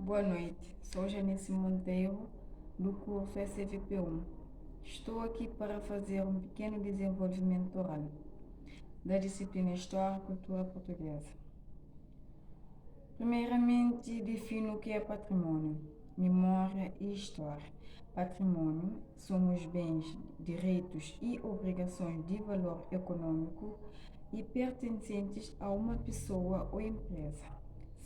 Boa noite, sou Janice Monteiro, do curso SFP1. Estou aqui para fazer um pequeno desenvolvimento oral da disciplina História e Cultura Portuguesa. Primeiramente, defino o que é patrimônio, memória e história. Patrimônio são os bens, direitos e obrigações de valor econômico e pertencentes a uma pessoa ou empresa.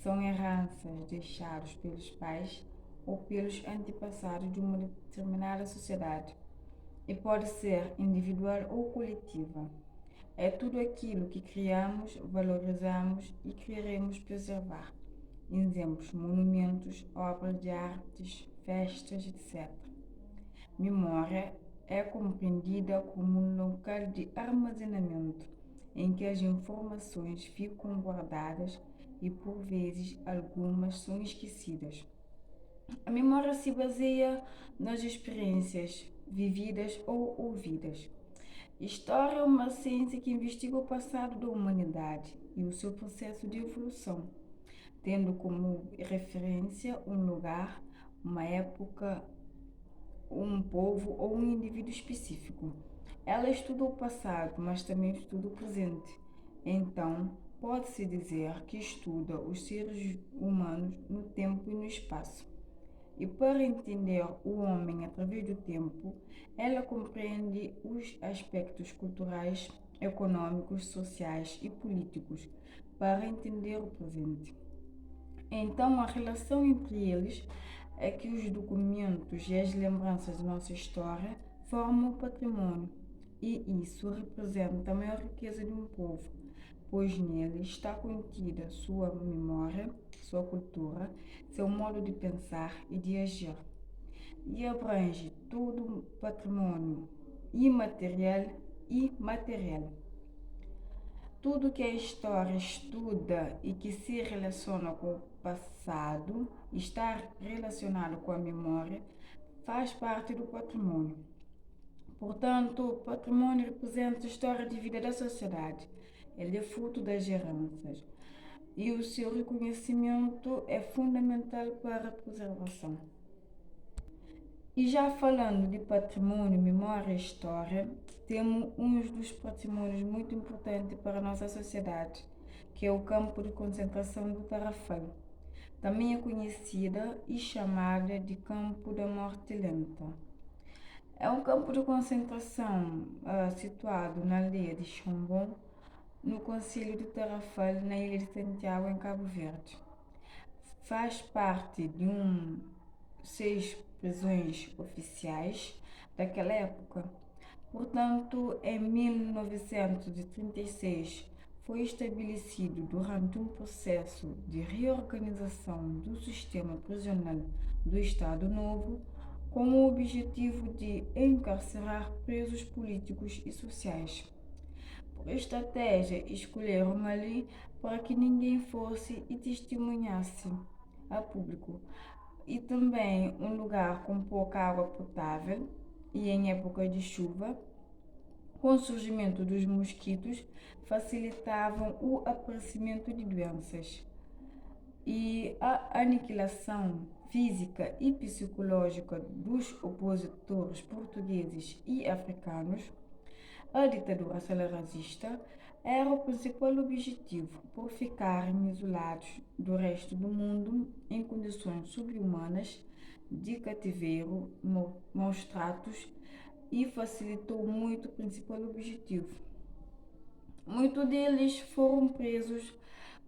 São heranças deixadas pelos pais ou pelos antepassados de uma determinada sociedade e pode ser individual ou coletiva. É tudo aquilo que criamos, valorizamos e queremos preservar. Exemplos: monumentos, obras de artes, festas, etc. Memória é compreendida como um local de armazenamento em que as informações ficam guardadas e, por vezes, algumas são esquecidas. A memória se baseia nas experiências vividas ou ouvidas. História é uma ciência que investiga o passado da humanidade e o seu processo de evolução, tendo como referência um lugar, uma época, um povo ou um indivíduo específico. Ela estuda o passado, mas também estuda o presente. Então, pode-se dizer que estuda os seres humanos no tempo e no espaço. E para entender o homem através do tempo, ela compreende os aspectos culturais, econômicos, sociais e políticos para entender o presente. Então, a relação entre eles é que os documentos e as lembranças da nossa história formam o patrimônio, e isso representa a maior riqueza de um povo, pois nele está contida sua memória, sua cultura, seu modo de pensar e de agir, e abrange todo o patrimônio imaterial e material. Tudo que a história estuda e que se relaciona com o passado, está relacionado com a memória, faz parte do patrimônio. Portanto, o patrimônio representa a história de vida da sociedade. Ele é fruto das heranças e o seu reconhecimento é fundamental para a preservação. E já falando de patrimônio, memória e história, temos um dos patrimônios muito importantes para a nossa sociedade, que é o campo de concentração do Tarrafal. Também é conhecida e chamada de Campo da Morte Lenta. É um campo de concentração situado na aldeia de Chombon, no concelho de Tarrafal, na ilha de Santiago, em Cabo Verde. Faz parte de seis prisões oficiais daquela época. Portanto, em 1936 foi estabelecido, durante um processo de reorganização do sistema prisional do Estado Novo, com o objetivo de encarcerar presos políticos e sociais. Por estratégia, escolheram ali para que ninguém fosse e testemunhasse a público, e também um lugar com pouca água potável, e em época de chuva, com o surgimento dos mosquitos, facilitavam o aparecimento de doenças. E a aniquilação física e psicológica dos opositores portugueses e africanos, a ditadura salazarista, era o principal objetivo, por ficarem isolados do resto do mundo em condições subhumanas de cativeiro, maus tratos, e facilitou muito o principal objetivo. Muitos deles foram presos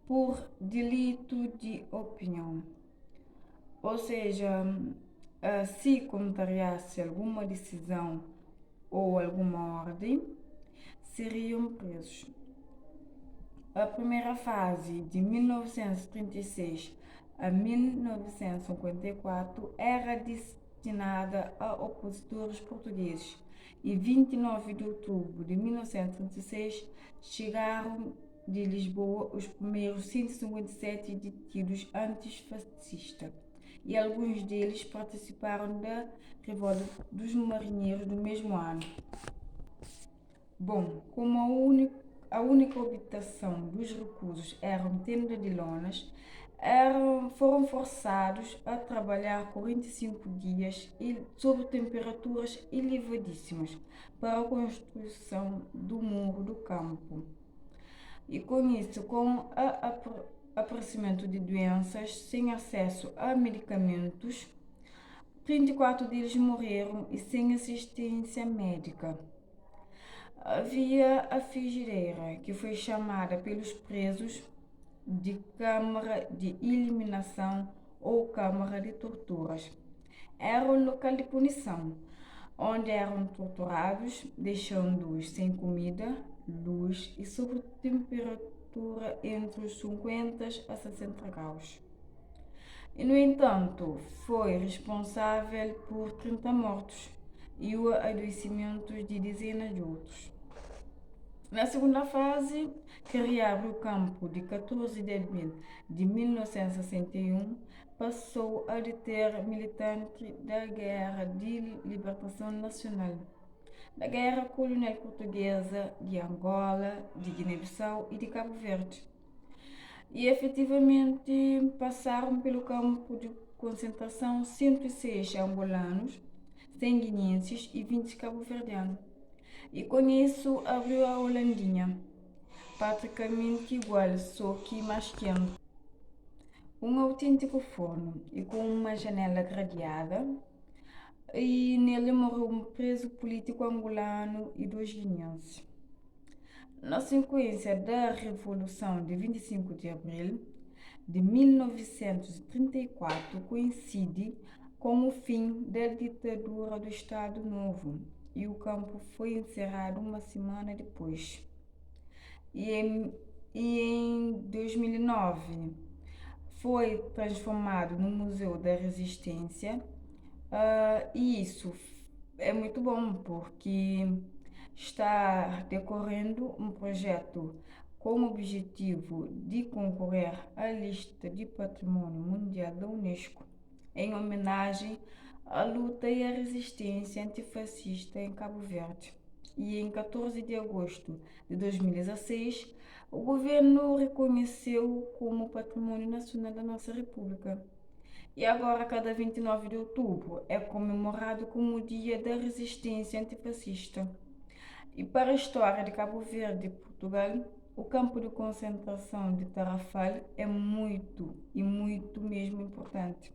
por delito de opinião, ou seja, se contrariasse alguma decisão ou alguma ordem, seriam presos. A primeira fase, de 1936 a 1954, era destinada a opositores portugueses, e 29 de outubro de 1936 chegaram de Lisboa os primeiros 157 detidos antifascistas, e alguns deles participaram da revolta dos marinheiros do mesmo ano. Bom, como a única habitação dos reclusos era uma tenda de lonas, foram forçados a trabalhar 45 dias sob temperaturas elevadíssimas para a construção do muro do campo. E com isso, com o aparecimento de doenças sem acesso a medicamentos, 34 deles morreram e sem assistência médica. Havia a frigideira, que foi chamada pelos presos de câmara de eliminação ou câmara de torturas. Era um local de punição, onde eram torturados, deixando-os sem comida, luz e sob temperatura entre os 50 a 60 graus. E, no entanto, foi responsável por 30 mortos e o adoecimento de dezenas de outros. Na segunda fase, que reabre o campo de 14 de abril de 1961, passou a deter militantes da Guerra de Libertação Nacional, da Guerra Colonial Portuguesa, de Angola, de Guiné-Bissau e de Cabo Verde. E efetivamente passaram pelo campo de concentração 106 angolanos, 100 guineenses e 20 cabo-verdianos. E com isso abriu a Holandinha, praticamente igual, só que mais quente. Um autêntico forno e com uma janela gradeada, e nele morreu um preso político angolano e 2 guineenses. Na sequência da Revolução de 25 de abril de 1934, coincide com o fim da ditadura do Estado Novo e o campo foi encerrado uma semana depois. E em 2009 foi transformado no Museu da Resistência. E isso é muito bom porque está decorrendo um projeto com o objetivo de concorrer à lista de Patrimônio Mundial da Unesco, em homenagem à luta e à resistência antifascista em Cabo Verde. E em 14 de agosto de 2016, o governo reconheceu como Patrimônio Nacional da nossa República. E agora, cada 29 de outubro, é comemorado como o Dia da Resistência Antifascista. E para a história de Cabo Verde e Portugal, o campo de concentração de Tarrafal é muito mesmo importante,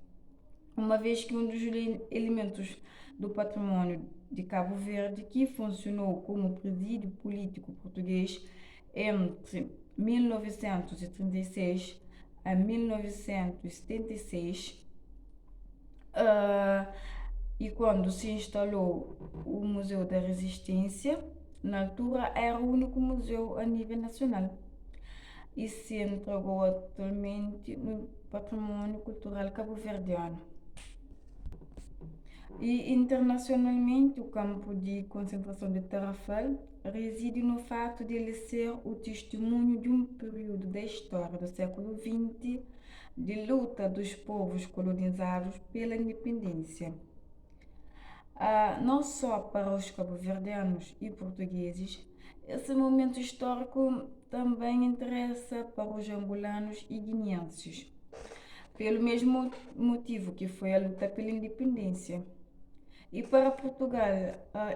uma vez que um dos elementos do patrimônio de Cabo Verde, que funcionou como presídio político português entre 1936 a 1976, e quando se instalou o Museu da Resistência, na altura era o único museu a nível nacional e se entregou atualmente no patrimônio cultural cabo-verdiano. E internacionalmente, o campo de concentração de Tarrafal reside no fato de ele ser o testemunho de um período da história do século XX de luta dos povos colonizados pela independência. Não só para os cabo-verdianos e portugueses, esse momento histórico também interessa para os angolanos e guineenses, pelo mesmo motivo que foi a luta pela independência. E para Portugal,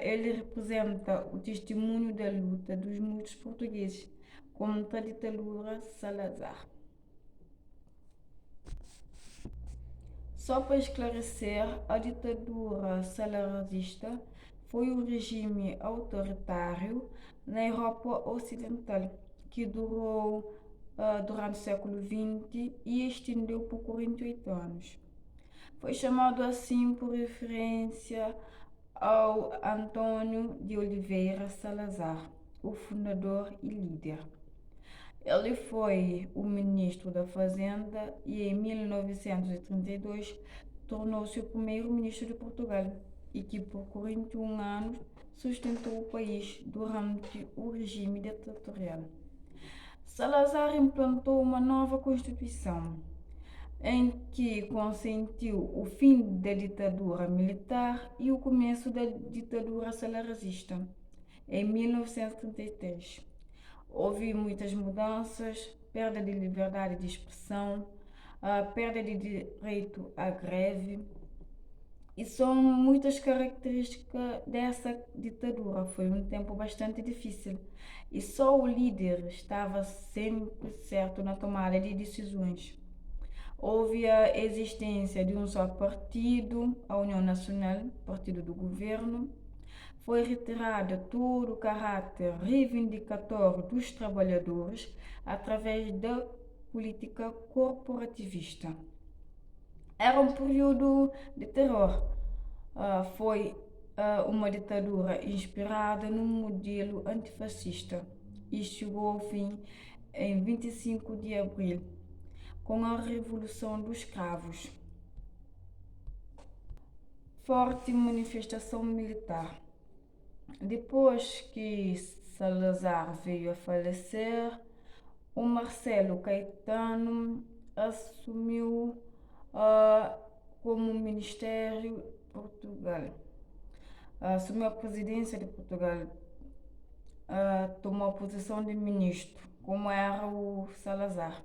ele representa o testemunho da luta dos muitos portugueses contra a ditadura Salazar. Só para esclarecer, a ditadura salazarista foi um regime autoritário na Europa Ocidental que durou durante o século XX e estendeu por 48 anos. Foi chamado assim por referência ao Antônio de Oliveira Salazar, o fundador e líder. Ele foi o ministro da Fazenda e em 1932 tornou-se o primeiro-ministro de Portugal e que por 41 anos sustentou o país durante o regime ditatorial. Salazar implantou uma nova Constituição em que consentiu o fim da ditadura militar e o começo da ditadura salazarista em 1933. Houve muitas mudanças, perda de liberdade de expressão, a perda de direito à greve, e são muitas características dessa ditadura. Foi um tempo bastante difícil e só o líder estava sempre certo na tomada de decisões. Houve a existência de um só partido, a União Nacional, partido do governo. Foi retirado todo o caráter reivindicatório dos trabalhadores através da política corporativista. Era um período de terror. Foi uma ditadura inspirada num modelo antifascista e chegou ao fim em 25 de abril, com a Revolução dos Cravos. Forte manifestação militar. Depois que Salazar veio a falecer, o Marcelo Caetano assumiu como Ministério de Portugal. Assumiu a presidência de Portugal, tomou a posição de ministro, como era o Salazar.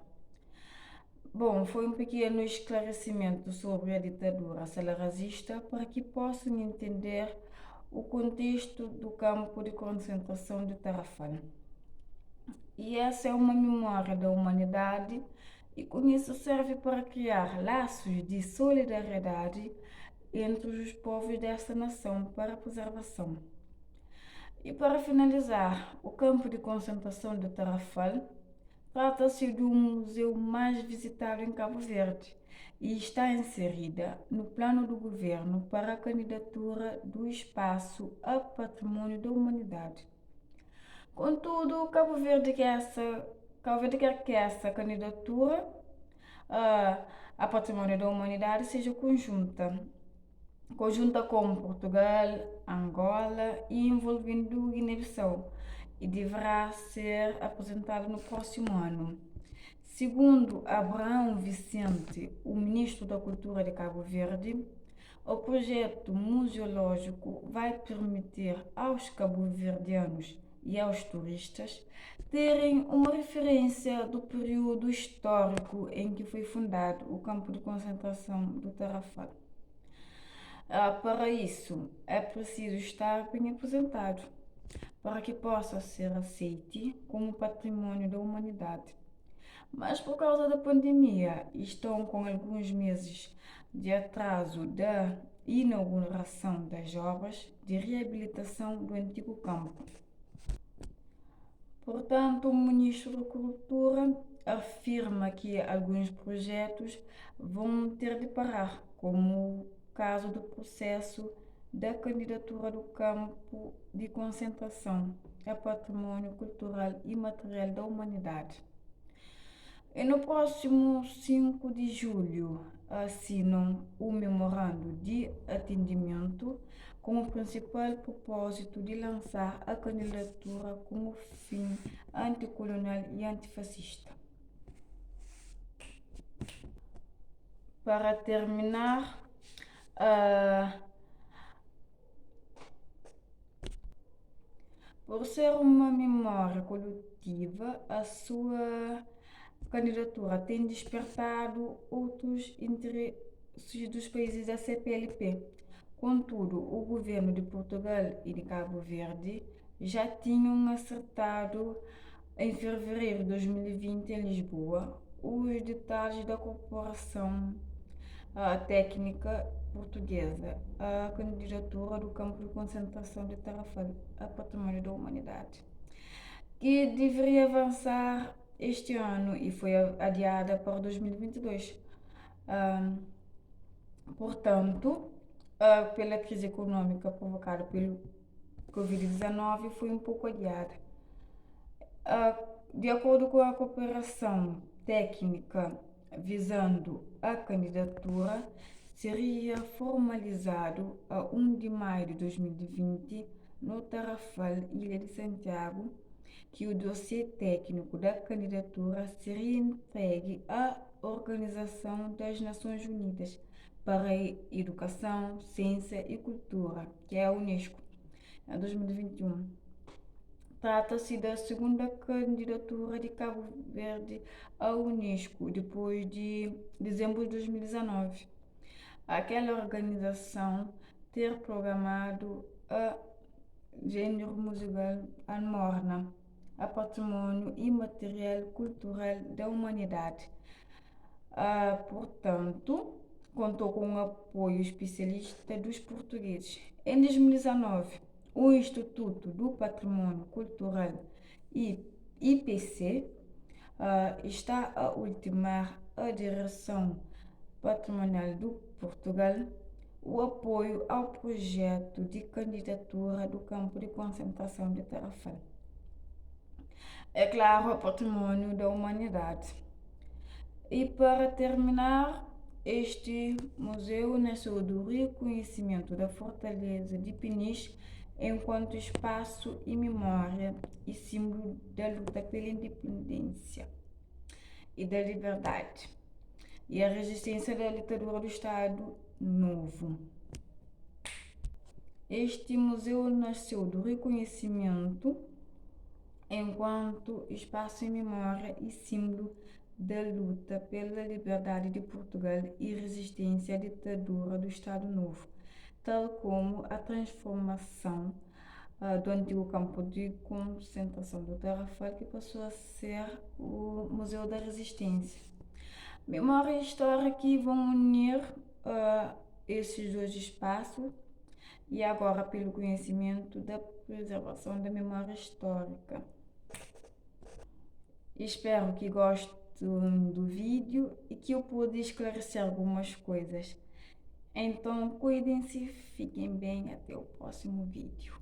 Bom, foi um pequeno esclarecimento sobre a ditadura salazarista para que possam entender o contexto do campo de concentração de Tarrafal. E essa é uma memória da humanidade, e com isso serve para criar laços de solidariedade entre os povos desta nação para a preservação. E para finalizar, o campo de concentração de Tarrafal trata-se do museu mais visitado em Cabo Verde e está inserida no plano do governo para a candidatura do espaço a patrimônio da humanidade. Contudo, Cabo Verde quer que essa candidatura a patrimônio da humanidade seja conjunta com Portugal, Angola e envolvendo Guiné-Bissau, e deverá ser apresentada no próximo ano. Segundo Abraão Vicente, o ministro da Cultura de Cabo Verde, o projeto museológico vai permitir aos cabo-verdianos e aos turistas terem uma referência do período histórico em que foi fundado o campo de concentração do Tarrafal. Para isso, é preciso estar bem apresentado, para que possa ser aceite como patrimônio da humanidade. Mas por causa da pandemia, estão com alguns meses de atraso da inauguração das obras de reabilitação do antigo campo. Portanto, o Ministro da Cultura afirma que alguns projetos vão ter de parar, como o caso do processo da candidatura do campo de concentração a patrimônio cultural e material da humanidade. E no próximo 5 de julho assinam o memorando de entendimento com o principal propósito de lançar a candidatura com o fim anticolonial e antifascista. Para terminar, por ser uma memória coletiva, a sua candidatura tem despertado outros interesses dos países da CPLP. Contudo, o governo de Portugal e de Cabo Verde já tinham acertado em fevereiro de 2020 em Lisboa os detalhes da cooperação técnica portuguesa, a candidatura do campo de concentração de Tarrafal a patrimônio da humanidade, que deveria avançar este ano e foi adiada para 2022. Portanto, pela crise econômica provocada pelo Covid-19, foi um pouco adiada. De acordo com a cooperação técnica visando a candidatura, seria formalizado a 1 de maio de 2020 no Tarrafal, Ilha de Santiago, que o dossiê técnico da candidatura seria entregue à Organização das Nações Unidas para a Educação, Ciência e Cultura, que é a Unesco, em 2021. Trata-se da segunda candidatura de Cabo Verde à Unesco, depois de dezembro de 2019. Aquela organização ter programado a gênero musical a Morna, a patrimônio imaterial cultural da humanidade. Portanto, contou com o apoio especialista dos portugueses. Em 2019, o Instituto do Patrimônio Cultural IPC está a ultimar a direção patrimonial do Portugal o apoio ao projeto de candidatura do campo de concentração de Tarrafal. É claro, o patrimônio da humanidade. E para terminar, este museu nasceu do reconhecimento da fortaleza de Peniche enquanto espaço e memória e símbolo da luta pela independência e da liberdade e a resistência da ditadura do Estado Novo. Este museu nasceu do reconhecimento enquanto espaço e memória e símbolo da luta pela liberdade de Portugal e resistência à ditadura do Estado Novo, tal como a transformação do antigo campo de concentração do Tarrafal, que passou a ser o Museu da Resistência. Memória e história que vão unir esses dois espaços e agora pelo conhecimento da preservação da memória histórica. Espero que gostem do vídeo e que eu pude esclarecer algumas coisas. Então, cuidem-se, fiquem bem, até o próximo vídeo.